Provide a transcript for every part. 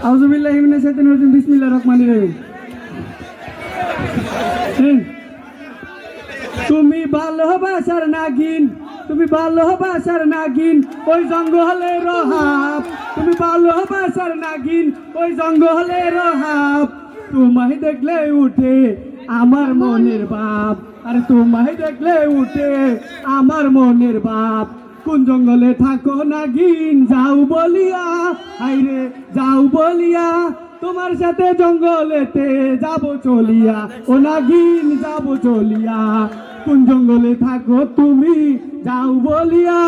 আউযুবিল্লাহি মিনাশ শাইতানির রাজিম বিসমিল্লাহির রহমানির রহিম। তুমি ভালোবাসার নাগিন, তুমি ভালোবাসার নাগিন, ওই জঙ্গলে রহাব। তুমি ভালোবাসার নাগিন, ওই জঙ্গলে রহাব। তোমায় দেখলে উঠে আমার মনের বাপ, আরে তোমায় দেখলে উঠে আমার মনের বাপ। কোন জঙ্গলে থাকো নাগিন যাও বলিয়া, হাইরে যাও বলিয়া, তোমার সাথে জঙ্গলেতে যাব চলিয়া, ও নাগিন যাব চলিয়া। কোন জঙ্গলে থাকো তুমি যাও বলিয়া,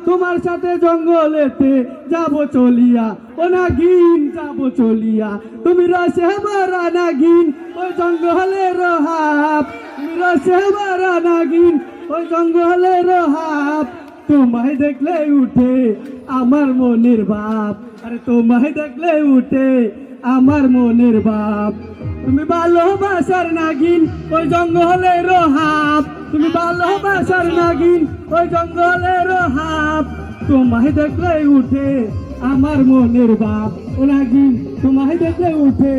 তোমার সাথে জঙ্গলেতে যাব চলিয়া, ও নাগিন যাব চলিয়া। তুমি রসে ভরা নাগিন, ওই জঙ্গলে রহাব। তুমি রসে ভরা নাগিন, ওই জঙ্গলে রহাব। তোমায় দেখলে উঠে আমার মনের বাপ, আরে তোমায় দেখলে উঠে আমার মনের বাপ। তুমি ভালোবাসার নাগিন, ওই জঙ্গলে রহাব। তুমি ভালোবাসার নাগিন, ওই জঙ্গলে রহাব। তোমায় দেখলে উঠে আমার মনের বাপ, ও নাগিন তোমায় দেখলে উঠে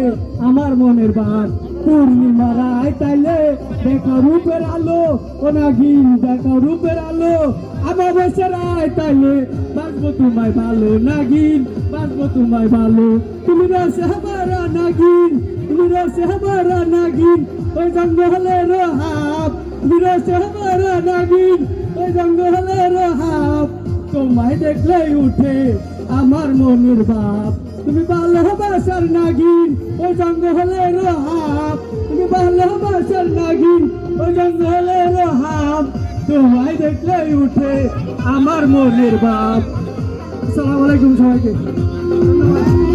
আমার মনের বাপ। পূর্ণিমা রায় তাইলে দেখো রূপের আলো, ও নাগিন দেখো রূপের আলো। আমাবস্যা রায় তাইলে বাঁচবো তোমায় ভালো, নাগিন বাঁচবো তোমায় ভালো। তুমি রসে ভরা নাগিন, তুমি রসে ভরা নাগিন, ওই জঙ্গলে রহাব। তুমি রসে ভরা নাগিন, ওই জঙ্গলে রহাব। তোমায় দেখলে উঠে আমার মনের বাপ। তুমি ভালোবাসার নাগিন, ওই জঙ্গলে রহাব। তুমি ভালোবাসার নাগিন, ওই জঙ্গলে রহাব। তোমায় দেখলে উঠে আমার মনের বাপ। আসসালামু আলাইকুম সবাইকে, ধন্যবাদ।